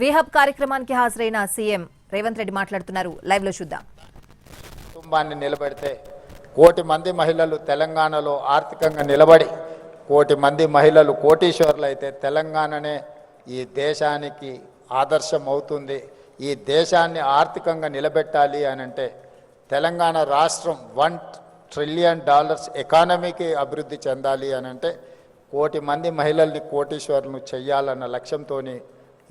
వీహబ్ కార్యక్రమానికి హాజరైన సీఎం రేవంత్ రెడ్డి మాట్లాడుతున్నారు. లైవ్ లో చూద్దాం. కుటుంబాన్ని నిలబెడితే కోటి మంది మహిళలు తెలంగాణలో ఆర్థికంగా నిలబడి కోటి మంది మహిళలు కోటీశ్వర్లు అయితే తెలంగాణనే ఈ దేశానికి ఆదర్శం అవుతుంది. ఈ దేశాన్ని ఆర్థికంగా నిలబెట్టాలి అని అంటే తెలంగాణ రాష్ట్రం $1 ట్రిలియన్ ఎకానమీకి అభివృద్ధి చెందాలి అని అంటే కోటి మంది మహిళల్ని కోటీశ్వర్లను చెయ్యాలన్న లక్ష్యంతో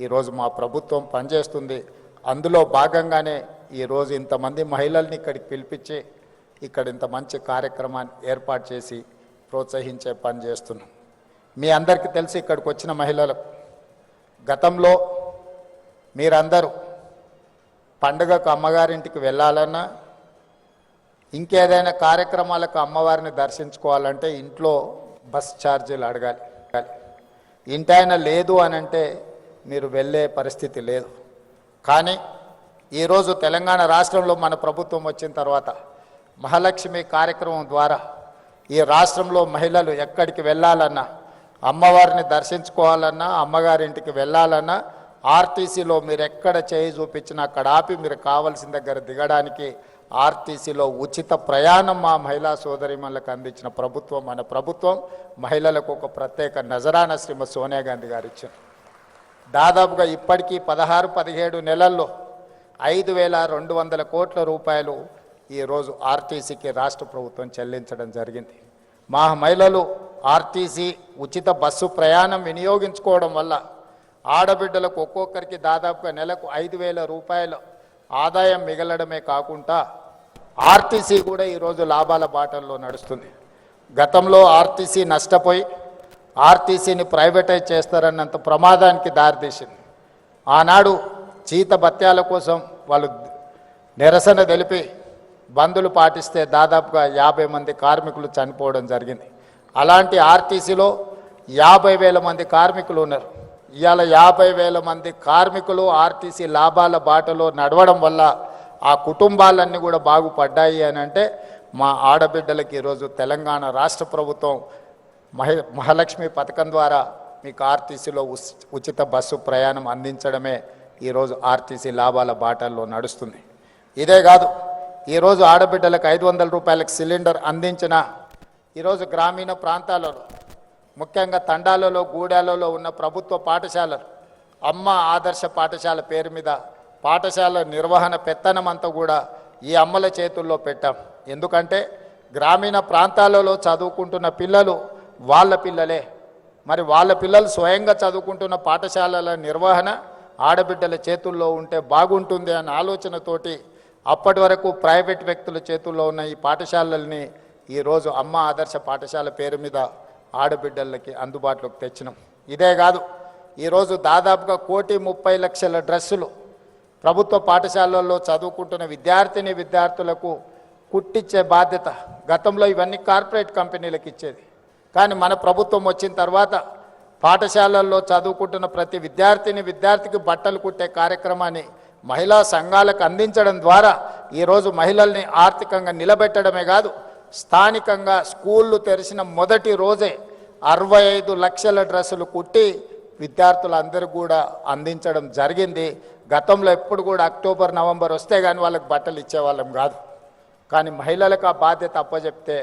ఈరోజు మా ప్రభుత్వం పనిచేస్తుంది. అందులో భాగంగానే ఈరోజు ఇంతమంది మహిళల్ని ఇక్కడికి పిలిపించి ఇక్కడ ఇంత మంచి కార్యక్రమాన్ని ఏర్పాటు చేసి ప్రోత్సహించే పని చేస్తున్నాం. మీ అందరికీ తెలిసి ఇక్కడికి వచ్చిన మహిళలు గతంలో మీరందరూ పండుగకు అమ్మగారింటికి వెళ్ళాలన్నా ఇంకేదైనా కార్యక్రమాలకు అమ్మవారిని దర్శించుకోవాలంటే ఇంట్లో బస్ ఛార్జీలు అడగాలి. ఇంటైనా లేదు అని అంటే మీరు వెళ్ళే పరిస్థితి లేదు. కానీ ఈరోజు తెలంగాణ రాష్ట్రంలో మన ప్రభుత్వం వచ్చిన తర్వాత మహాలక్ష్మి కార్యక్రమం ద్వారా ఈ రాష్ట్రంలో మహిళలు ఎక్కడికి వెళ్ళాలన్నా అమ్మవారిని దర్శించుకోవాలన్నా అమ్మగారింటికి వెళ్ళాలన్నా ఆర్టీసీలో మీరు ఎక్కడ చేయి చూపించినా అక్కడ ఆపి మీరు కావాల్సిన దగ్గర దిగడానికి ఆర్టీసీలో ఉచిత ప్రయాణం మా మహిళా సోదరిమణులకు అందించిన ప్రభుత్వం మన ప్రభుత్వం. మహిళలకు ఒక ప్రత్యేక నజరానా శ్రీమతి సోనియా గాంధీ గారు ఇచ్చారు. దాదాపుగా ఇప్పటికీ 16-17 నెలల్లో 5,200 కోట్ల రూపాయలు ఈరోజు ఆర్టీసీకి రాష్ట్ర ప్రభుత్వం చెల్లించడం జరిగింది. మా మహిళలు ఆర్టీసీ ఉచిత బస్సు ప్రయాణం వినియోగించుకోవడం వల్ల ఆడబిడ్డలకు ఒక్కొక్కరికి దాదాపుగా నెలకు 5,000 రూపాయలు ఆదాయం మిగలడమే కాకుండా ఆర్టీసీ కూడా ఈరోజు లాభాల బాటల్లో నడుస్తుంది. గతంలో ఆర్టీసీ నష్టపోయి ఆర్టీసీని ప్రైవేటైజ్ చేస్తారన్నంత ప్రమాదానికి దారితీసింది. ఆనాడు జీత భత్యాల కోసం వాళ్ళు నిరసన తెలిపి బందులు పాటిస్తే దాదాపుగా 50 మంది కార్మికులు చనిపోవడం జరిగింది. అలాంటి ఆర్టీసీలో 50,000 మంది కార్మికులు ఉన్నారు. ఇవాళ 50,000 మంది కార్మికులు ఆర్టీసీ లాభాల బాటలో నడవడం వల్ల ఆ కుటుంబాలన్నీ కూడా బాగుపడ్డాయి అని అంటే మా ఆడబిడ్డలకి ఈరోజు తెలంగాణ రాష్ట్ర ప్రభుత్వం మహాలక్ష్మి పథకం ద్వారా మీకు ఆర్టీసీలో ఉచిత బస్సు ప్రయాణం అందించడమే ఈరోజు ఆర్టీసీ లాభాల బాటల్లో నడుస్తుంది. ఇదే కాదు, ఈరోజు ఆడబిడ్డలకు 500 రూపాయలకు సిలిండర్ అందించిన ఈరోజు గ్రామీణ ప్రాంతాలలో ముఖ్యంగా తండాలలో గూడాలలో ఉన్న ప్రభుత్వ పాఠశాలలు అమ్మ ఆదర్శ పాఠశాల పేరు మీద పాఠశాల నిర్వహణ పెత్తనం అంతా కూడా ఈ అమ్మల చేతుల్లో పెట్టాం. ఎందుకంటే గ్రామీణ ప్రాంతాలలో చదువుకుంటున్న పిల్లలు వాళ్ళ పిల్లలే. మరి వాళ్ళ పిల్లలు స్వయంగా చదువుకుంటున్న పాఠశాలల నిర్వహణ ఆడబిడ్డల చేతుల్లో ఉంటే బాగుంటుంది అనే ఆలోచనతోటి అప్పటి వరకు ప్రైవేట్ వ్యక్తుల చేతుల్లో ఉన్న ఈ పాఠశాలల్ని ఈరోజు అమ్మ ఆదర్శ పాఠశాల పేరు మీద ఆడబిడ్డలకి అందుబాటులోకి తెచ్చినాం. ఇదే కాదు, ఈరోజు దాదాపుగా 1,30,00,000 డ్రెస్సులు ప్రభుత్వ పాఠశాలల్లో చదువుకుంటున్న విద్యార్థులకు కుట్టించే బాధ్యత. గతంలో ఇవన్నీ కార్పొరేట్ కంపెనీలకు ఇచ్చేది. కానీ మన ప్రభుత్వం వచ్చిన తర్వాత పాఠశాలల్లో చదువుకుంటున్న ప్రతి విద్యార్థికి బట్టలు కుట్టే కార్యక్రమాన్ని మహిళా సంఘాలకు అందించడం ద్వారా ఈరోజు మహిళల్ని ఆర్థికంగా నిలబెట్టడమే కాదు, స్థానికంగా స్కూళ్ళు తెరిచిన మొదటి రోజే 65 లక్షల డ్రెస్సులు కుట్టి విద్యార్థులందరూ కూడా అందించడం జరిగింది. గతంలో ఎప్పుడు కూడా అక్టోబర్ నవంబర్ వస్తే కానీ వాళ్ళకి బట్టలు ఇచ్చేవాళ్ళం కాదు. కానీ మహిళలకు ఆ బాధ్యత అప్పచెప్తే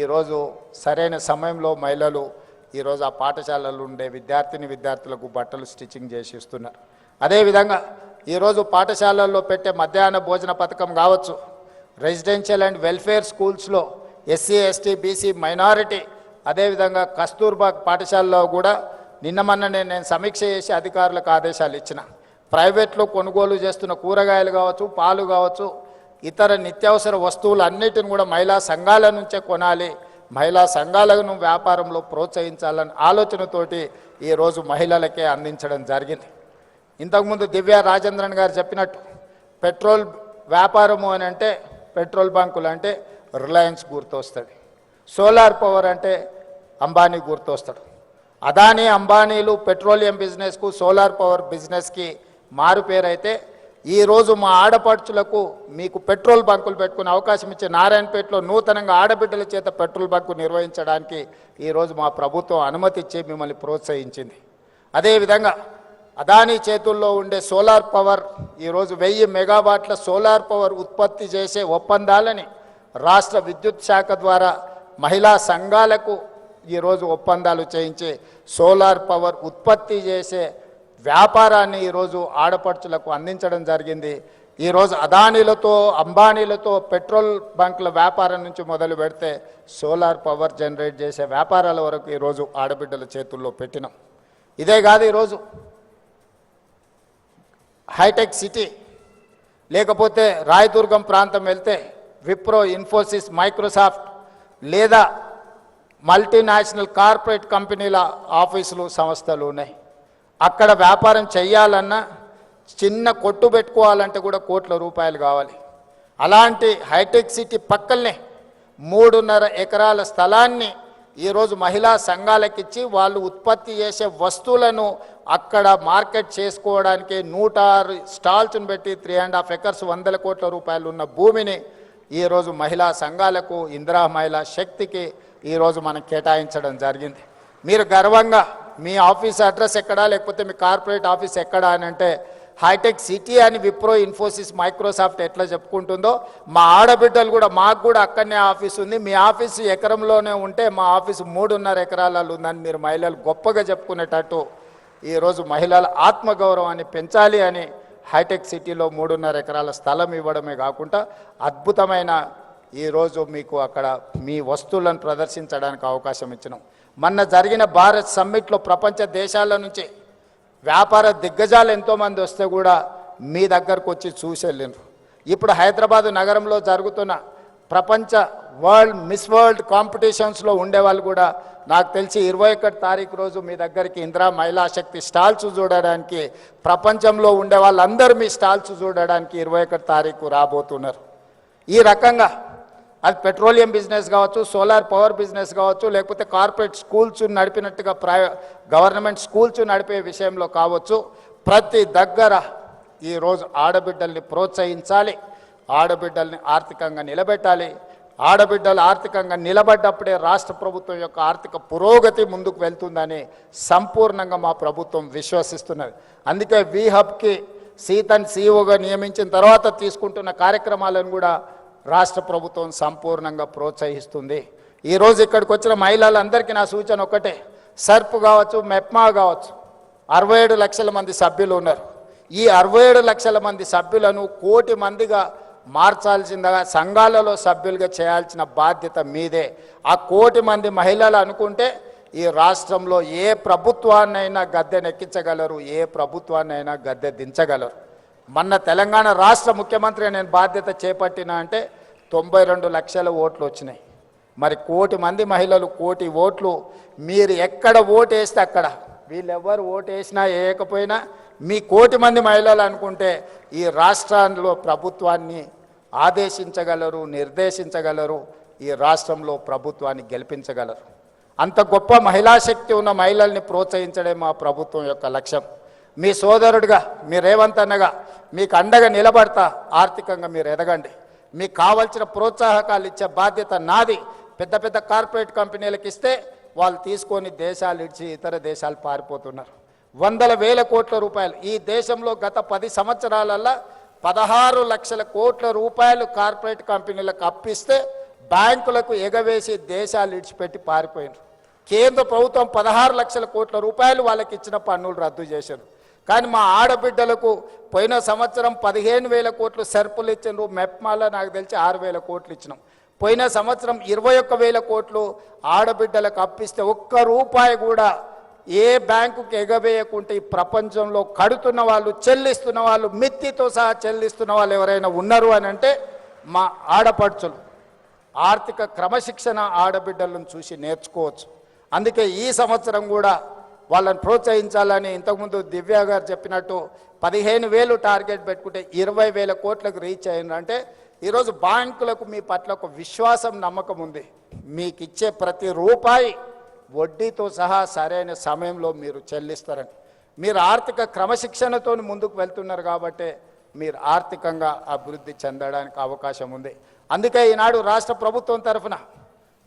ఈరోజు సరైన సమయంలో మహిళలు ఈరోజు ఆ పాఠశాలలు ఉండే విద్యార్థులకు బట్టలు స్టిచ్చింగ్ చేసి ఇస్తున్నారు. అదేవిధంగా ఈరోజు పాఠశాలల్లో పెట్టే మధ్యాహ్న భోజన పథకం కావచ్చు, రెసిడెన్షియల్ అండ్ వెల్ఫేర్ స్కూల్స్లో ఎస్సీ ఎస్టీ బీసీ మైనారిటీ అదేవిధంగా కస్తూర్బా పాఠశాలలో కూడా నిన్నమన్ననే నేను సమీక్ష చేసి అధికారులకు ఆదేశాలు ఇచ్చిన. ప్రైవేట్లో కొనుగోలు చేస్తున్న కూరగాయలు కావచ్చు, పాలు కావచ్చు, ఇతర నిత్యావసర వస్తువులు అన్నిటిని కూడా మహిళా సంఘాల నుంచే కొనాలి, మహిళా సంఘాలను వ్యాపారంలో ప్రోత్సహించాలన్న ఆలోచనతోటి ఈరోజు మహిళలకే అందించడం జరిగింది. ఇంతకుముందు దివ్య రాజేంద్రన్ గారు చెప్పినట్టు పెట్రోల్ వ్యాపారము అని అంటే పెట్రోల్ బంకులు అంటే రిలయన్స్ గుర్తొస్తుంది, సోలార్ పవర్ అంటే అంబానీ గుర్తొస్తాడు. అదానీ అంబానీలు పెట్రోలియం బిజినెస్కు సోలార్ పవర్ బిజినెస్కి మారు పేరైతే ఈరోజు మా ఆడపడుచులకు మీకు పెట్రోల్ బంకులు పెట్టుకునే అవకాశం ఇచ్చే నారాయణపేటలో నూతనంగా ఆడబిడ్డల చేత పెట్రోల్ బంకు నిర్వహించడానికి ఈరోజు మా ప్రభుత్వం అనుమతి ఇచ్చి మిమ్మల్ని ప్రోత్సహించింది. అదేవిధంగా అదానీ చేతుల్లో ఉండే సోలార్ పవర్ ఈరోజు 1000 మెగావాట్ల సోలార్ పవర్ ఉత్పత్తి చేసే ఒప్పందాలని రాష్ట్ర విద్యుత్ శాఖ ద్వారా మహిళా సంఘాలకు ఈరోజు ఒప్పందాలు చేయించి సోలార్ పవర్ ఉత్పత్తి చేసే వ్యాపారాన్ని ఈరోజు ఆడపడుచులకు అందించడం జరిగింది. ఈరోజు అదానీలతో అంబానీలతో పెట్రోల్ బంకుల వ్యాపారం నుంచి మొదలు పెడితే సోలార్ పవర్ జనరేట్ చేసే వ్యాపారాల వరకు ఈరోజు ఆడబిడ్డల చేతుల్లో పెట్టినాం. ఇదే కాదు, ఈరోజు హైటెక్ సిటీ లేకపోతే రాయదుర్గం ప్రాంతం వెళ్తే విప్రో, ఇన్ఫోసిస్, మైక్రోసాఫ్ట్ లేదా మల్టీనేషనల్ కార్పొరేట్ కంపెనీల ఆఫీసులు సంస్థలు ఉన్నాయి. అక్కడ వ్యాపారం చేయాలన్నా చిన్న కొట్టు పెట్టుకోవాలంటే కూడా కోట్ల రూపాయలు కావాలి. అలాంటి హైటెక్ సిటీ పక్కనే 3.5 ఎకరాల స్థలాన్ని ఈరోజు మహిళా సంఘాలకిచ్చి వాళ్ళు ఉత్పత్తి చేసే వస్తువులను అక్కడ మార్కెట్ చేసుకోవడానికి 106 స్టాల్స్ను పెట్టి 3.5 ఎకర్స్ 100 కోట్ల రూపాయలు ఉన్న భూమిని ఈరోజు మహిళా సంఘాలకు, ఇందిరా మహిళా శక్తికి ఈరోజు మనం కేటాయించడం జరిగింది. మీరు గర్వంగా మీ ఆఫీస్ అడ్రస్ ఎక్కడా లేకపోతే మీ కార్పొరేట్ ఆఫీస్ ఎక్కడా అని అంటే హైటెక్ సిటీ అని విప్రో, ఇన్ఫోసిస్, మైక్రోసాఫ్ట్ ఎట్లా చెప్పుకుంటుందో మా ఆడబిడ్డలు కూడా మాకు కూడా అక్కడనే ఆఫీస్ ఉంది, మీ ఆఫీసు ఎకరంలోనే ఉంటే మా ఆఫీసు 3.5 ఎకరాలలో ఉందని మీరు మహిళలు గొప్పగా చెప్పుకునేటట్టు ఈరోజు మహిళల ఆత్మగౌరవాన్ని పెంచాలి అని హైటెక్ సిటీలో 3.5 ఎకరాల స్థలం ఇవ్వడమే కాకుండా అద్భుతమైన ఈరోజు మీకు అక్కడ మీ వస్తువులను ప్రదర్శించడానికి అవకాశం ఇచ్చినాం. మొన్న జరిగిన భారత్ సమ్మిట్లో ప్రపంచ దేశాల నుంచి వ్యాపార దిగ్గజాలు ఎంతోమంది వస్తే కూడా మీ దగ్గరకు వచ్చి చూసి వెళ్ళినారు. ఇప్పుడు హైదరాబాద్ నగరంలో జరుగుతున్న ప్రపంచ మిస్ వరల్డ్ కాంపిటీషన్స్లో ఉండేవాళ్ళు కూడా నాకు తెలిసి 21 తారీఖు రోజు మీ దగ్గరికి ఇందిరా మహిళా శక్తి స్టాల్స్ చూడడానికి, ప్రపంచంలో ఉండే వాళ్ళందరూ మీ స్టాల్స్ చూడడానికి 21 తారీఖు రాబోతున్నారు. ఈ రకంగా అది పెట్రోలియం బిజినెస్ కావచ్చు, సోలార్ పవర్ బిజినెస్ కావచ్చు, లేకపోతే కార్పొరేట్ స్కూల్స్ నడిపినట్టుగా గవర్నమెంట్ స్కూల్స్ నడిపే విషయంలో కావచ్చు, ప్రతి దగ్గర ఈరోజు ఆడబిడ్డల్ని ప్రోత్సహించాలి, ఆడబిడ్డల్ని ఆర్థికంగా నిలబెట్టాలి. ఆడబిడ్డలు ఆర్థికంగా నిలబడ్డప్పుడే రాష్ట్ర ప్రభుత్వం యొక్క ఆర్థిక పురోగతి ముందుకు వెళ్తుందని సంపూర్ణంగా మా ప్రభుత్వం విశ్వసిస్తున్నది. అందుకే వి హబ్కి సీతన్ సీఈఓగా నియమించిన తర్వాత తీసుకుంటున్న కార్యక్రమాలను కూడా రాష్ట్ర ప్రభుత్వం సంపూర్ణంగా ప్రోత్సహిస్తుంది. ఈరోజు ఇక్కడికి వచ్చిన మహిళలందరికీ నా సూచన ఒకటే, సర్ప్ కావచ్చు, మెప్మా కావచ్చు, 67 లక్షల మంది సభ్యులు ఉన్నారు. ఈ 67 లక్షల మంది సభ్యులను 1 కోటి మందిగా మార్చాల్సిందిగా సంఘాలలో సభ్యులుగా చేయాల్సిన బాధ్యత మీదే. ఆ 1 కోటి మంది మహిళలు అనుకుంటే ఈ రాష్ట్రంలో ఏ ప్రభుత్వాన్నైనా గద్దెనెక్కించగలరు, ఏ ప్రభుత్వాన్నైనా గద్దె దించగలరు. మొన్న తెలంగాణ రాష్ట్ర ముఖ్యమంత్రి నేను బాధ్యత చేపట్టిన అంటే 92 లక్షల ఓట్లు వచ్చినాయి. మరి 1 కోటి మంది మహిళలు 1 కోటి ఓట్లు, మీరు ఎక్కడ ఓటు వేస్తే అక్కడ, వీళ్ళెవ్వరు ఓటు వేసినా వేయకపోయినా మీ 1 కోటి మంది మహిళలు అనుకుంటే ఈ రాష్ట్రంలో ప్రభుత్వాన్ని ఆదేశించగలరు, నిర్దేశించగలరు, ఈ రాష్ట్రంలో ప్రభుత్వాన్ని గెలిపించగలరు. అంత గొప్ప మహిళా శక్తి ఉన్న మహిళల్ని ప్రోత్సహించడం మా ప్రభుత్వం యొక్క లక్ష్యం. మీ సోదరుడిగా, మీ రేవంత్ అన్నగా మీకు అండగా నిలబడతా, ఆర్థికంగా మీరు ఎదగండి. మీకు కావాల్సిన ప్రోత్సాహకాలు ఇచ్చే బాధ్యత నాది. పెద్ద పెద్ద కార్పొరేట్ కంపెనీలకు ఇస్తే వాళ్ళు తీసుకొని దేశాలు ఇచ్చి ఇతర దేశాలు పారిపోతున్నారు. 100,000 కోట్ల రూపాయలు ఈ దేశంలో గత 10 సంవత్సరాలలో 16 లక్షల కోట్ల రూపాయలు కార్పొరేట్ కంపెనీలకు అప్పిస్తే బ్యాంకులకు ఎగవేసి దేశాలు ఇడిచిపెట్టి పారిపోయినారు. కేంద్ర ప్రభుత్వం 16 లక్షల కోట్ల రూపాయలు వాళ్ళకి ఇచ్చిన పన్నులు రద్దు చేశారు. కానీ మా ఆడబిడ్డలకు పోయిన సంవత్సరం 15,000 కోట్లు సర్పులు ఇచ్చినారు. మెప్మాలో నాకు తెలిసి 6,000 కోట్లు ఇచ్చినాం. పోయిన సంవత్సరం 21,000 కోట్లు ఆడబిడ్డలకు అప్పిస్తే 1 రూపాయి కూడా ఏ బ్యాంకుకి ఎగవేయకుంటే ఈ ప్రపంచంలో కడుతున్న వాళ్ళు, చెల్లిస్తున్న వాళ్ళు, మిత్తితో సహా చెల్లిస్తున్న వాళ్ళు ఎవరైనా ఉన్నారు అని అంటే మా ఆడపడుచులు. ఆర్థిక క్రమశిక్షణ ఆడబిడ్డలను చూసి నేర్చుకోవచ్చు. అందుకే ఈ సంవత్సరం కూడా వాళ్ళని ప్రోత్సహించాలని ఇంతకుముందు దివ్య గారు చెప్పినట్టు 15,000 టార్గెట్ పెట్టుకుంటే 20,000 కోట్లకు రీచ్ అయిందంటే ఈరోజు బ్యాంకులకు మీ పట్ల ఒక విశ్వాసం, నమ్మకం ఉంది. మీకు ఇచ్చే ప్రతి రూపాయి వడ్డీతో సహా సరైన సమయంలో మీరు చెల్లిస్తారని. మీరు ఆర్థిక క్రమశిక్షణతో ముందుకు వెళ్తున్నారు కాబట్టి మీరు ఆర్థికంగా అభివృద్ధి చెందడానికి అవకాశం ఉంది. అందుకే ఈనాడు రాష్ట్ర ప్రభుత్వం తరఫున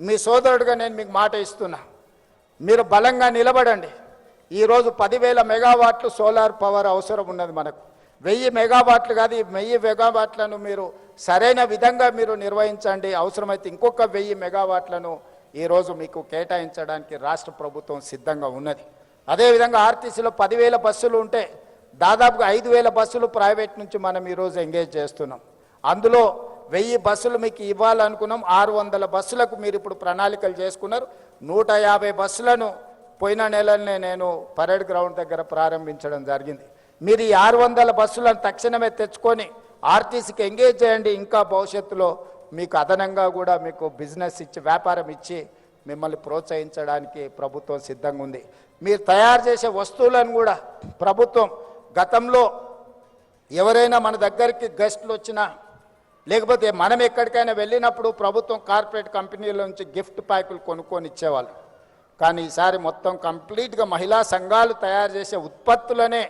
మీ సోదరుడిగా నేను మీకు మాట ఇస్తున్నా, మీరు బలంగా నిలబడండి. ఈరోజు 10,000 మెగావాట్లు సోలార్ పవర్ అవసరం ఉన్నది మనకు. 1000 మెగావాట్లు కాదు, ఈ 1000 మెగావాట్లను మీరు సరైన విధంగా మీరు నిర్వహించండి. అవసరమైతే ఇంకొక 1000 మెగావాట్లను ఈరోజు మీకు కేటాయించడానికి రాష్ట్ర ప్రభుత్వం సిద్ధంగా ఉన్నది. అదేవిధంగా ఆర్టీసీలో 10,000 బస్సులు ఉంటే దాదాపుగా 5,000 బస్సులు ప్రైవేట్ నుంచి మనం ఈరోజు ఎంగేజ్ చేస్తున్నాం. అందులో 1000 బస్సులు మీకు ఇవ్వాలనుకున్నాం. 600 బస్సులకు మీరు ఇప్పుడు ప్రణాళికలు చేసుకున్నారు. 150 బస్సులను పోయిన నెలనే నేను పరేడ్ గ్రౌండ్ దగ్గర ప్రారంభించడం జరిగింది. మీరు ఈ 600 బస్సులను తక్షణమే తెచ్చుకొని ఆర్టీసీకి ఎంగేజ్ చేయండి. ఇంకా భవిష్యత్తులో మీకు అదనంగా కూడా మీకు బిజినెస్ ఇచ్చి వ్యాపారం ఇచ్చి మిమ్మల్ని ప్రోత్సహించడానికి ప్రభుత్వం సిద్ధంగా ఉంది. మీరు తయారు చేసే వస్తువులను కూడా ప్రభుత్వం గతంలో ఎవరైనా మన దగ్గరికి గెస్టులు వచ్చినా లేకపోతే మనం ఎక్కడికైనా వెళ్ళినప్పుడు ప్రభుత్వం కార్పొరేట్ కంపెనీల నుంచి గిఫ్ట్ ప్యాకులు కొనుక్కొని ఇచ్చేవాళ్ళు. కానీ ఈసారి మొత్తం కంప్లీట్గా మహిళా సంఘాలు తయారు చేసే ఉత్పత్తులనే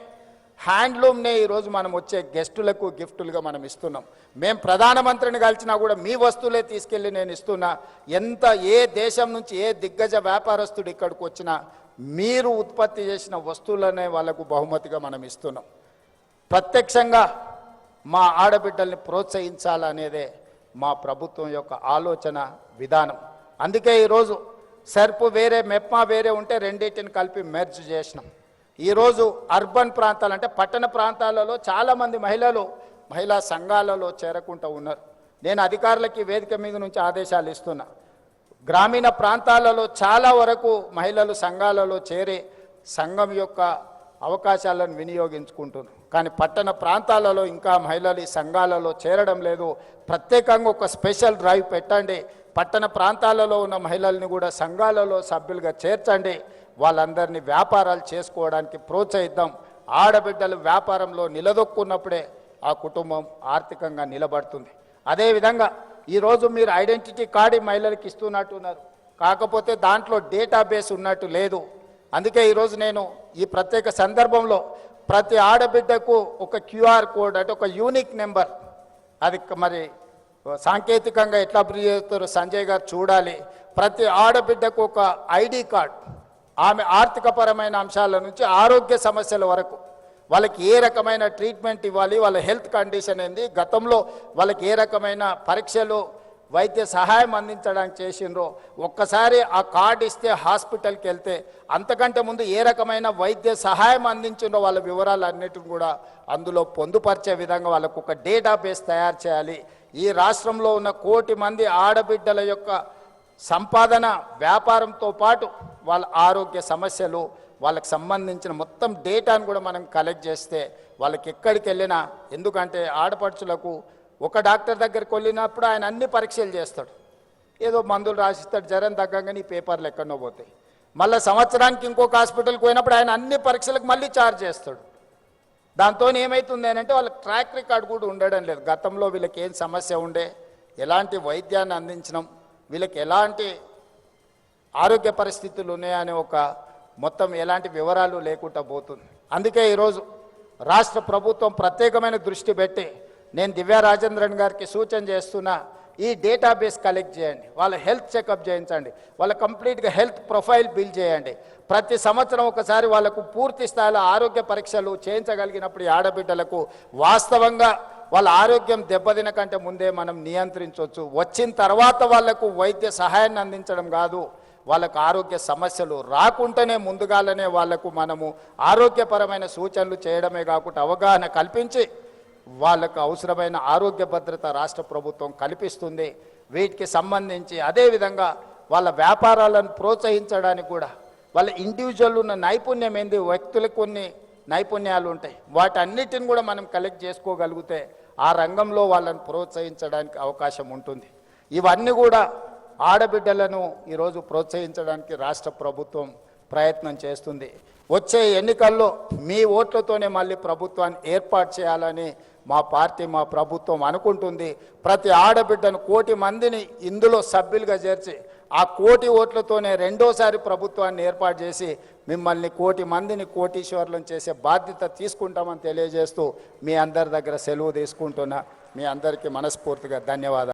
హ్యాండ్లూమ్నే ఈరోజు మనం వచ్చే గెస్టులకు గిఫ్టులుగా మనం ఇస్తున్నాం. మేము ప్రధానమంత్రిని కలిసినా కూడా మీ వస్తువులే తీసుకెళ్ళి నేను ఇస్తున్నా. ఎంత ఏ దేశం నుంచి ఏ దిగ్గజ వ్యాపారస్తుడు ఇక్కడికి వచ్చినా మీరు ఉత్పత్తి చేసిన వస్తువులనే వాళ్ళకు బహుమతిగా మనం ఇస్తున్నాం. ప్రత్యక్షంగా మా ఆడబిడ్డల్ని ప్రోత్సహించాలనేదే మా ప్రభుత్వం యొక్క ఆలోచన విధానం. అందుకే ఈరోజు సర్పు వేరే మెప్మా వేరే ఉంటే రెండింటిని కలిపి మెర్జ్ చేసినాం. ఈరోజు అర్బన్ ప్రాంతాలు అంటే పట్టణ ప్రాంతాలలో చాలామంది మహిళా సంఘాలలో చేరకుంటూ ఉన్నారు. నేను అధికారులకి వేదిక మీద నుంచి ఆదేశాలు ఇస్తున్నా. గ్రామీణ ప్రాంతాలలో చాలా వరకు మహిళలు సంఘాలలో చేరి సంఘం యొక్క అవకాశాలను వినియోగించుకుంటున్నారు. కానీ పట్టణ ప్రాంతాలలో ఇంకా మహిళలు ఈ సంఘాలలో చేరడం లేదు. ప్రత్యేకంగా ఒక స్పెషల్ డ్రైవ్ పెట్టండి. పట్టణ ప్రాంతాలలో ఉన్న మహిళల్ని కూడా సంఘాలలో సభ్యులుగా చేర్చండి. వాళ్ళందరినీ వ్యాపారాలు చేసుకోవడానికి ప్రోత్సహిద్దాం. ఆడబిడ్డలు వ్యాపారంలో నిలదొక్కున్నప్పుడే ఆ కుటుంబం ఆర్థికంగా నిలబడుతుంది. అదేవిధంగా ఈరోజు మీరు ఐడెంటిటీ కార్డు మహిళలకు ఇస్తున్నట్టున్నారు, కాకపోతే దాంట్లో డేటాబేస్ ఉన్నట్టు లేదు. అందుకే ఈరోజు నేను ఈ ప్రత్యేక సందర్భంలో ప్రతి ఆడబిడ్డకు ఒక క్యూఆర్ కోడ్ అంటే ఒక యూనిక్ నెంబర్, అది మరి సాంకేతికంగా ఎట్లా అభివృద్ధి చేస్తారో సంజయ్ గారు చూడాలి. ప్రతి ఆడబిడ్డకు ఒక ఐడి కార్డ్, ఆమె ఆర్థికపరమైన అంశాల నుంచి ఆరోగ్య సమస్యల వరకు వాళ్ళకి ఏ రకమైన ట్రీట్మెంట్ ఇవ్వాలి, వాళ్ళ హెల్త్ కండిషన్ ఏంది, గతంలో వాళ్ళకి ఏ రకమైన పరీక్షలు వైద్య సహాయం అందించడానికి చేసిండ్రో ఒక్కసారి ఆ కార్డు ఇస్తే హాస్పిటల్కి వెళ్తే అంతకంటే ముందు ఏ రకమైన వైద్య సహాయం అందించిండ్రో వాళ్ళ వివరాలు అన్నిటిని కూడా అందులో పొందుపరిచే విధంగా వాళ్ళకు ఒక డేటాబేస్ తయారు చేయాలి. ఈ రాష్ట్రంలో ఉన్న 1 కోటి మంది ఆడబిడ్డల యొక్క సంపాదన వ్యాపారంతో పాటు వాళ్ళ ఆరోగ్య సమస్యలు వాళ్ళకి సంబంధించిన మొత్తం డేటాను కూడా మనం కలెక్ట్ చేస్తే వాళ్ళకి ఎక్కడికి వెళ్ళినా, ఎందుకంటే ఆడపడుచులకు ఒక డాక్టర్ దగ్గరికి వెళ్ళినప్పుడు ఆయన అన్ని పరీక్షలు చేస్తాడు, ఏదో మందులు రాసిస్తాడు, జ్వరం తగ్గగానే ఈ పేపర్లు ఎక్కడో పోతాయి. మళ్ళీ సంవత్సరానికి ఇంకొక హాస్పిటల్కి పోయినప్పుడు ఆయన అన్ని పరీక్షలకు మళ్ళీ ఛార్జ్ చేస్తాడు. దాంతో ఏమవుతుంది అంటే వాళ్ళకి ట్రాక్ రికార్డ్ కూడా ఉండడం లేదు. గతంలో వీళ్ళకి ఏం సమస్య ఉండే, ఎలాంటి వైద్యాన్ని అందించడం, వీళ్ళకి ఎలాంటి ఆరోగ్య పరిస్థితులు ఉన్నాయనే ఒక మొత్తం ఎలాంటి వివరాలు లేకుండా పోతుంది. అందుకే ఈరోజు రాష్ట్ర ప్రభుత్వం ప్రత్యేకమైన దృష్టి పెట్టి నేను దివ్యా రాజేంద్రన్ గారికి సూచన చేస్తున్నా, ఈ డేటాబేస్ కలెక్ట్ చేయండి, వాళ్ళ హెల్త్ చెకప్ చేయించండి, వాళ్ళ కంప్లీట్గా హెల్త్ ప్రొఫైల్ బిల్డ్ చేయండి. ప్రతి సంవత్సరం ఒకసారి వాళ్ళకు పూర్తి స్థాయిలో ఆరోగ్య పరీక్షలు చేయించగలిగినప్పుడు ఈ ఆడబిడ్డలకు వాస్తవంగా వాళ్ళ ఆరోగ్యం దెబ్బతిన కంటే ముందే మనం నియంత్రించవచ్చు. వచ్చిన తర్వాత వాళ్లకు వైద్య సహాయాన్ని అందించడం కాదు, వాళ్ళకు ఆరోగ్య సమస్యలు రాకుండానే ముందుగానే వాళ్లకు మనము ఆరోగ్యపరమైన సూచనలు చేయడమే కాకుండా అవగాహన కల్పించి వాళ్ళకు అవసరమైన ఆరోగ్య భద్రత రాష్ట్ర ప్రభుత్వం కల్పిస్తుంది. వీటికి సంబంధించి అదేవిధంగా వాళ్ళ వ్యాపారాలను ప్రోత్సహించడానికి కూడా వాళ్ళ ఇండివిజువల్ ఉన్న నైపుణ్యం ఏంది, వ్యక్తులకు కొన్ని నైపుణ్యాలు ఉంటాయి, వాటన్నిటిని కూడా మనం కలెక్ట్ చేసుకోగలిగితే ఆ రంగంలో వాళ్ళని ప్రోత్సహించడానికి అవకాశం ఉంటుంది. ఇవన్నీ కూడా ఆడబిడ్డలను ఈరోజు ప్రోత్సహించడానికి రాష్ట్ర ప్రభుత్వం ప్రయత్నం చేస్తుంది. వచ్చే ఎన్నికల్లో మీ ఓట్లతోనే మళ్ళీ ప్రభుత్వాన్ని ఏర్పాటు చేయాలని మా పార్టీ మా ప్రభుత్వం అనుకుంటుంది. ప్రతి ఆడబిడ్డను 1 కోటి మందిని ఇందులో సభ్యులుగా చేర్చి ఆ 1 కోటి ఓట్లతోనే రెండోసారి ప్రభుత్వాన్ని ఏర్పాటు చేసి మిమ్మల్ని 1 కోటి మందిని కోటీశ్వర్లను చేసే బాధ్యత తీసుకుంటామని తెలియజేస్తూ మీ అందరి దగ్గర సెలవు తీసుకుంటున్నా. మీ అందరికీ మనస్ఫూర్తిగా ధన్యవాదాలు.